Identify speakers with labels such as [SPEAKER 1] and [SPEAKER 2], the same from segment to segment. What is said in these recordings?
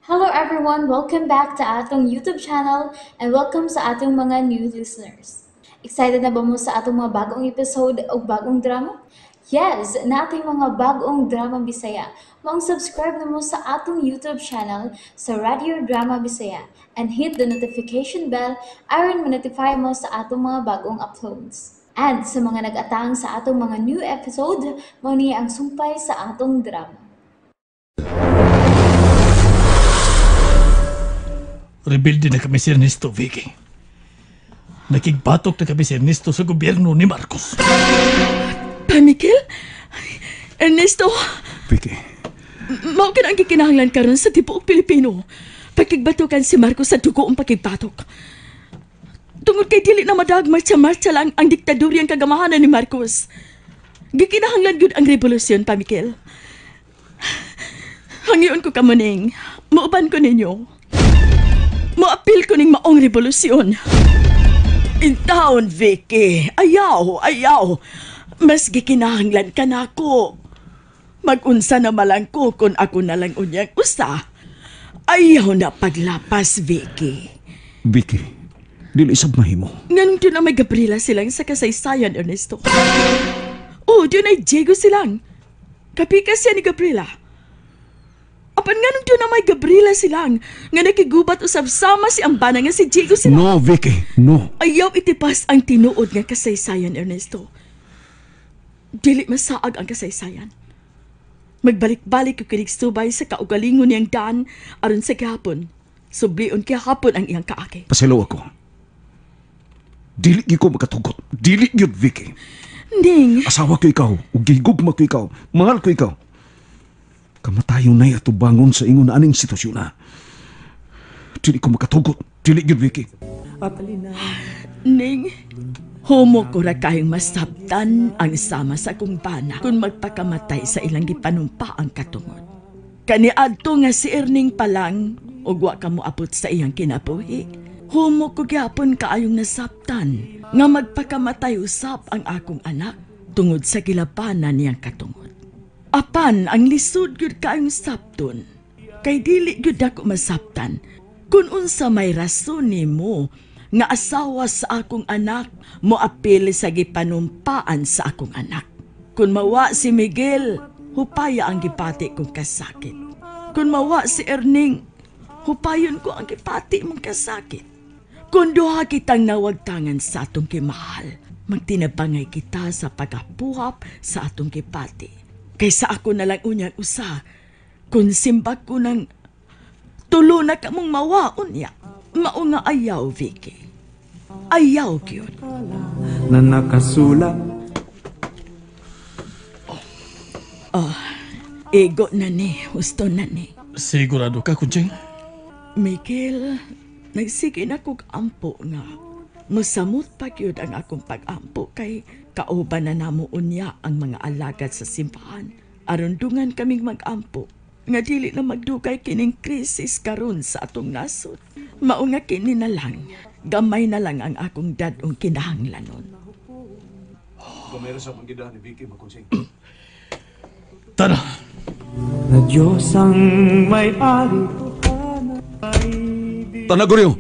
[SPEAKER 1] Hello everyone! Welcome back to atong YouTube channel and welcome sa atong mga new listeners. Excited na ba mo sa atong mga bagong episode o bagong drama? Yes, na ating mga bagong drama Bisaya. Mag-subscribe na mo sa atong YouTube channel sa Radio Drama Bisaya and hit the notification bell aron ma-notify mo sa atong mga bagong uploads. And sa mga nag-atang sa atong mga new episode, mao niya ang sumpay sa atong drama.
[SPEAKER 2] Rebelde na kami si Ernesto, Vicky. Nakigbatok na kami si Ernesto sa gobyerno ni Marcos.
[SPEAKER 3] Pa, Miguel? Ernesto,
[SPEAKER 4] Vicky,
[SPEAKER 3] mao ka na ang kikinahanglan karon sa tibuok Pilipino. Pakigbatukan si Marcos sa dugo ang pakigbatok. Tungod kay dili na madag-marcha-marcha lang ang diktadoryang kagamahanan ni Marcos. Gikinahanglan gud ang revolusyon, pa, Miguel. Hangiyon ko kamuning, mauban ko ninyo. Maapil ko ning maong revolusyon. Intaon, Vicky. Ayaw. Mas gikinahanglan ka na ako. Mag-unsa na malang ko kung ako na lang unyang usa. Ayaw na paglapas, Vicky.
[SPEAKER 4] Vicky, dili sab mahimo.
[SPEAKER 3] Nganong doon na may Gabriela silang sa kasaysayan, Ernesto. Oh, doon ay Diego silang. Kapikas siya ni Gabriela. Apan nganong doon na may Gabriela silang nga nakigubat usab sama si Ambana nga si Diego silang.
[SPEAKER 4] No, Vicky, no.
[SPEAKER 3] Ayaw itipas ang tinuod nga kasaysayan, Ernesto. Dili masaag ang kasaysayan. Magbalik-balik yung kinigsubay sa kaugalingon niyang daan aron sa gihapon. Sublion kihapon ang iyang kaagi.
[SPEAKER 4] Pasilaw ako. Dili gyud ko makatugot. Dili gyud, Vicky.
[SPEAKER 3] Ning,
[SPEAKER 4] Asawa ko ikaw, ug gihigugma ko ikaw. Mahal ko ikaw. Kamatayon na ato bangon sa ingon na aning sitwasyon na. Dili ko makatugot. Dili gyud, Vicky.
[SPEAKER 3] Ning, humo ko ra kayong masabtan ang sama sa kong bana kung magpakamatay sa ilang gipanumpa ang katungod. Kaniadto nga si Erning palang, ug wa ka mo abot sa iyang kinabuhi. Humo ko gyapon kaayong nasabtan nga magpakamatay usap ang akong anak tungod sa gilabanan niyang katungod. Apan ang lisod gyud kaayong sabton, kay dili gyud ako masabtan kung unsa may rason nimo nga asawa sa akong anak mo apil sa gipanumpaan sa akong anak. Kung mawa si Miguel, hupaya ang gipati kong kasakit. Kung mawa si Erning, hupayon ko ang gipati mong kasakit. Kung duha kitang nawagtangan sa atong kimahal, magtinabangay kita sa pagapuhap sa atong gipati. Kaysa ako na lang unyang usa, kung simbag ko ng tulo na kamong mawaon niya, mao nga ayaw, Vicky. Ayaw, gyud.
[SPEAKER 5] Na nakasulat.
[SPEAKER 3] Ego na ni, husto na ni.
[SPEAKER 2] Sigurado ka, Kunching?
[SPEAKER 3] Miguel, nagsige na kog ampo nga. Musamot pa gyud ang akong pag-ampo kay kauban na namo unya ang mga alagad sa simbahan. Aron dungan kaming mag-ampo nga dili na magdugay kining krisis karon sa atong nasod. Mao nga kini na lang, gamay na lang ang akong dadong kinahanglanon.
[SPEAKER 4] Gamay sa panggidahan ni Vicky, makonsing.
[SPEAKER 2] Tara,
[SPEAKER 5] Na Diyos ang may-ari.
[SPEAKER 4] Tanagoryo!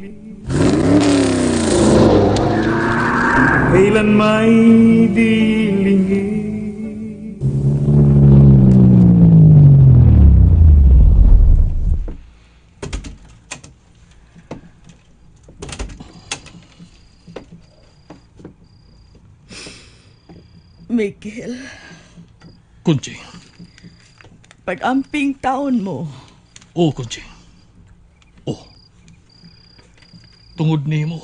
[SPEAKER 5] Kailan may dilingin.
[SPEAKER 3] Miguel,
[SPEAKER 2] Kunching.
[SPEAKER 3] pag-amping taon mo,
[SPEAKER 2] Oh, Kunching. Oh. Tungod nimo.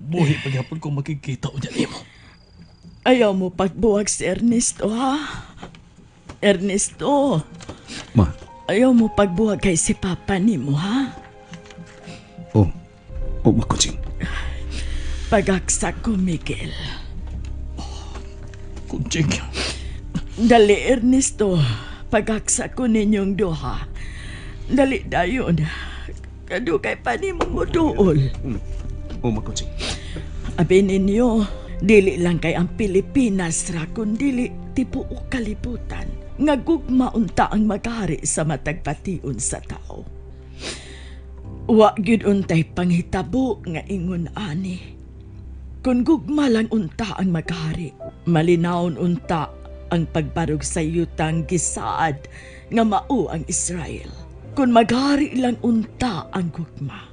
[SPEAKER 2] Buhi paghapon kong makikita o dyan nimo.
[SPEAKER 3] ayaw mo pagbuwag si Ernesto, ha? Ernesto,
[SPEAKER 4] Ma,
[SPEAKER 3] ayaw mo pagbuwag kay si Papa nimo, ha?
[SPEAKER 4] oh, makonsing.
[SPEAKER 3] Pagaksak ko, Miguel.
[SPEAKER 2] Kunching.
[SPEAKER 3] Dali, Ernesto. Pagaksak ko ninyong duha. Dali dayon. Kadukay pa ni mo duol.
[SPEAKER 4] Oh, makonsing.
[SPEAKER 3] Abi ninyo, dili lang kay ang Pilipinas ra, kundili tibuok kalibutan. nga gugma unta ang magari sa matagpation sa tao. Wa gyud untay panghitabo nga ingon ani. Kung gugma lang unta ang magari, malinawon unta ang pagbarog sa yutang gisaad nga mao ang Israel. Kung magari lang unta ang gugma,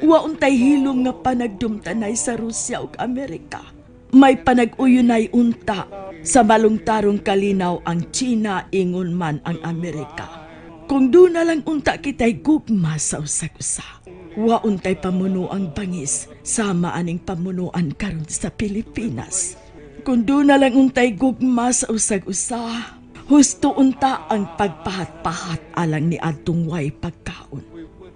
[SPEAKER 3] wa untay hilom nga panagdumtanay sa Rusya ug Amerika. May panag-uyunay unta sa malungtarong kalinaw ang China ingon man ang Amerika. Kung doon na lang unta kitay gugma sa usag-usa, wa untay pamuno ang bangis sama aning pamunuan karon sa Pilipinas. Kung doon na lang untay gugma sa usag-usa, husto unta ang pagpahat-pahat alang ni adtong way pagkaon.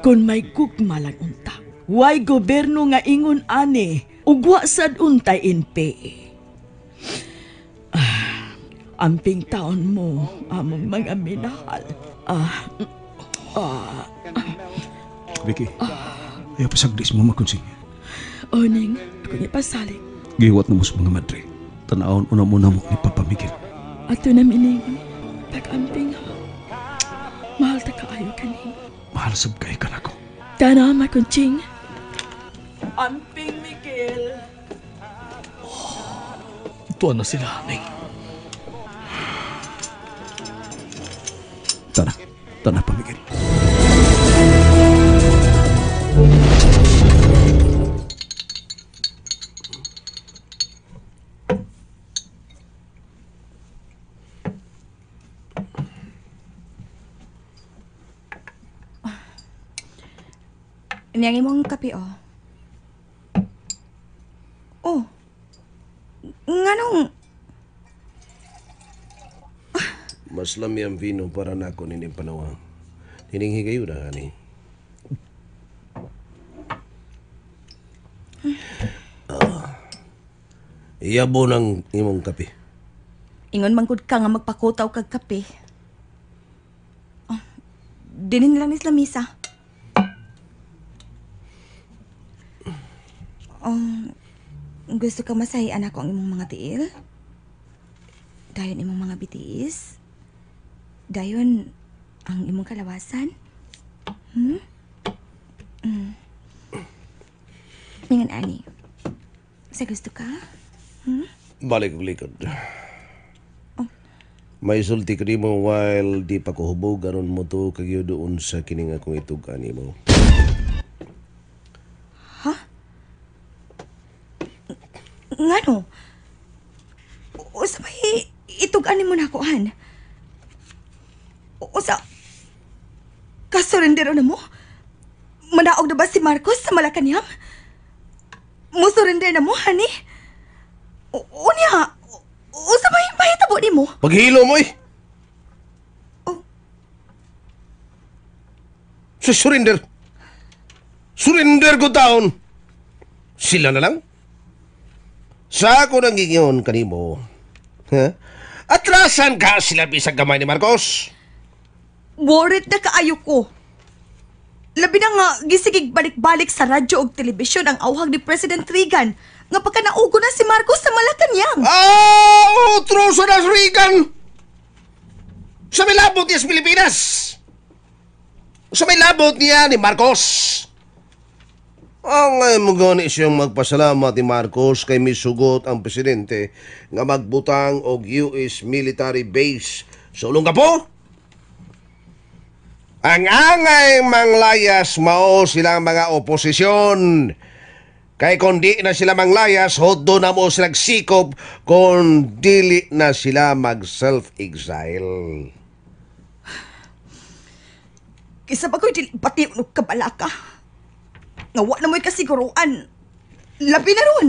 [SPEAKER 3] Kung may gugma lang unta, way gobyerno nga ingon ani, ug wa sad untay NPA. Amping taon mo, among mga minahal.
[SPEAKER 4] Vicky, ayaw pasagdis mo makonsing.
[SPEAKER 3] Oning, ako niya pasaling.
[SPEAKER 4] Giwat na mo sa mga madre. Tanahon una-muna mo ni Papa Miguel.
[SPEAKER 3] Ato na miningon, pag-amping ha. Mahal ta kaayo kanin.
[SPEAKER 4] Mahal sab kay ka nako.
[SPEAKER 3] Tana, makunching. Amping Miguel.
[SPEAKER 2] Tuwa na sila, Ning.
[SPEAKER 4] Tana pa Miguel.
[SPEAKER 6] Niyang imong kape, oh. Oh. Nganong...
[SPEAKER 7] Mas lami ang vino para nako nining panawang. Nining higayon na ani. Iyabo ng imong kape.
[SPEAKER 6] Ingon mangkod ka nga magpakutaw kag kape. Oh, dinin lang ni lamisa. Gusto ka masahian ako ang imong mga tiil? Dayon imong mga bitiis? Dayon ang imong kalawasan? Ingon ani. Sa gusto ka?
[SPEAKER 7] Balik og likod. May sulti ka nimo while di pa ko hubog aron mo to kagyo doon sa kining akong itugan nimo.
[SPEAKER 6] Ngano? Usa may ituganin mo na ako, Han. Usa, kasurrendero na mo? Manaog na ba si Marcos sa Malacanang? Musurrender na mo, honey? Unya, usa may mahitabo ni mo?
[SPEAKER 7] Paghilo mo eh!
[SPEAKER 6] Oh.
[SPEAKER 7] Surrender! Surrender ko taon! Sila na lang? Sa ako nang gigiyon kanimo. Atrasan ka sila bisag gamay ni Marcos.
[SPEAKER 6] Worried na kaayo ko. Labi na nga, gisigig balik-balik sa radyo o telebisyon ang awhag ni President Reagan nga pagka naugo na si Marcos sa Malacanang.
[SPEAKER 7] Utro sa nas Reagan! Sa may labot niya sa Pilipinas! Sa may labot niya ni Marcos! Ang mo gani siyang magpasalamat ni Marcos kay misugot ang presidente nga magbutang og US military base sa Olongapo. Ang angay manglayas mao silang mga oposisyon. Kay kung di na sila manglayas, hoddo na mo silang sikop kung dili na sila mag-self-exile.
[SPEAKER 6] Kisa ba ko'y pati unog kabalaka? Nga wa na mo'y kasiguruan. Labi na ron.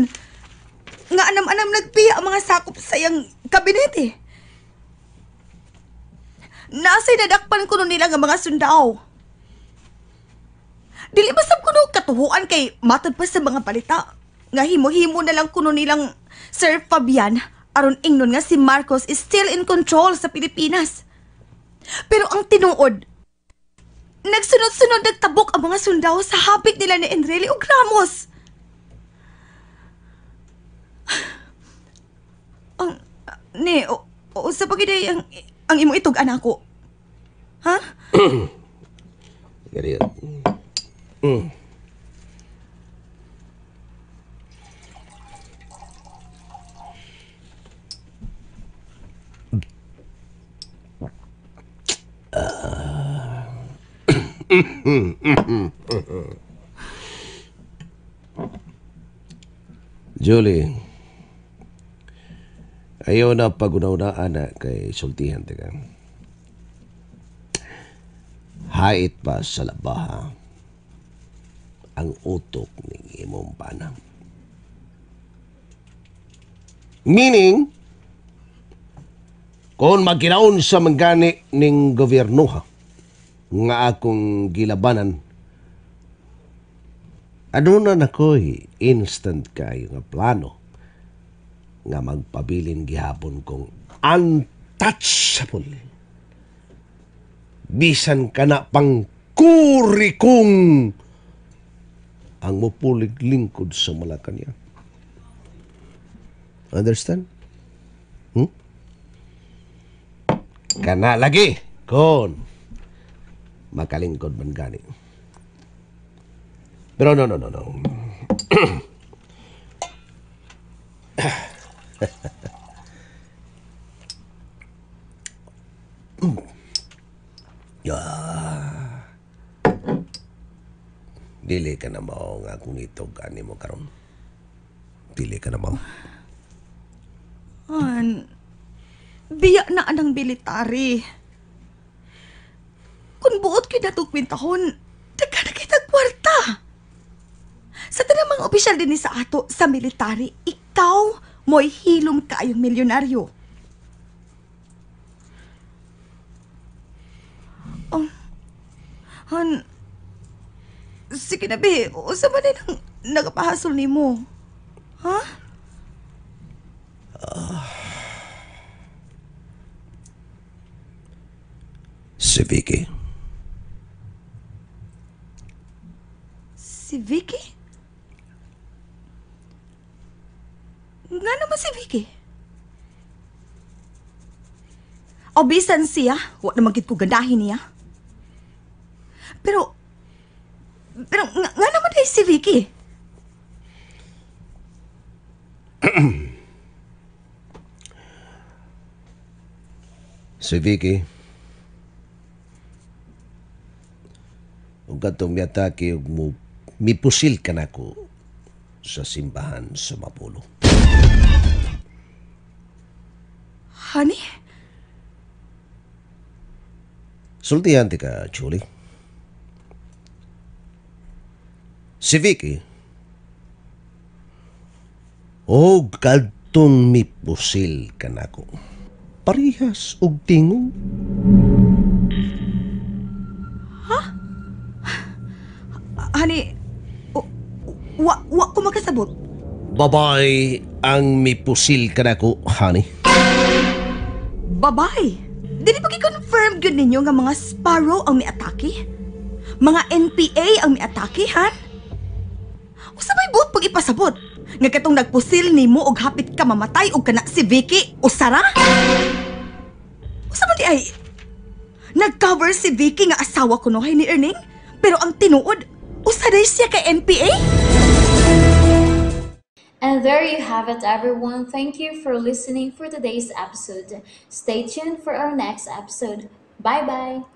[SPEAKER 6] Nga anam-anam nagpiya ang mga sakop sa iyang kabinete. Nasa'y nadakpan ko nun nila nga mga sundao. Dili basab ko nun katuhuan kay matod pa sa mga balita. Nga himo-himo na lang kuno nilang Sir Fabian aron ingnon nga si Marcos is still in control sa Pilipinas. Pero ang tinuod, nagsunod-sunod nagtabok ang mga sundao sa habit nila ni Enrile ug Ramos. Ang, sa pagiday, ang ang imo itog anako. Ha?
[SPEAKER 7] Ganyan. Julie, ayaw na pag-una-unaan na kay sultihan ka. Hait pa sa labaha ang utok ng imong panang. Meaning, kung magkinaon sa manggani ning gobyerno nga akong gilabanan, aduna na ko'y instant kayo nga plano nga magpabilin gihapon kong untouchable. Bisan ka na pang kuri kong ang mupulig lingkod sa Malacanang. Understand? Kana lagi, kon makalingkod man gani. Pero no. Dili ka na mao nga kung itog ani mo karon. Dili ka na mao.
[SPEAKER 6] Biya na anang military. Kung buot kay natong kwintahon, taga na kitag kwarta. Sa tanang mga opisyal din sa ato sa military, ikaw mo'y hilom kayong milyonaryo. Sige na, be. Usa ba na nang nagapahasol ni mo? Ha?
[SPEAKER 7] Si Vicky.
[SPEAKER 6] Si Vicky? Nga naman si Vicky? O bisan siya, huwag naman gid ko gandahin niya. Pero nga naman ay si Vicky.
[SPEAKER 7] Si Vicky. Ug katong miatake ug mo mipusil ka nako sa simbahan sa Mapulo.
[SPEAKER 6] Honey?
[SPEAKER 7] Sultihan ti ka, Julie. Si Vicky, o kadtong mipusil ka nako. Parihas og tingog.
[SPEAKER 6] Honey, wa ko makasabot.
[SPEAKER 7] Babay ang mipusil ka nako, honey.
[SPEAKER 6] Babay? Dili pa i-confirm yun ninyo nga mga Sparrow ang miatake? Mga NPA ang miatake, han? O sabay buot pag ipasabot? Nga katong nagpusil ni mo og hapit ka mamatay og kana si Vicky o Sara? O sabay di ay, nag-cover si Vicky nga asawa ko nohay ni Erning, pero ang tinuod, usaday siya kay NPA?
[SPEAKER 1] And there you have it, everyone. Thank you for listening for today's episode. Stay tuned for our next episode. Bye-bye.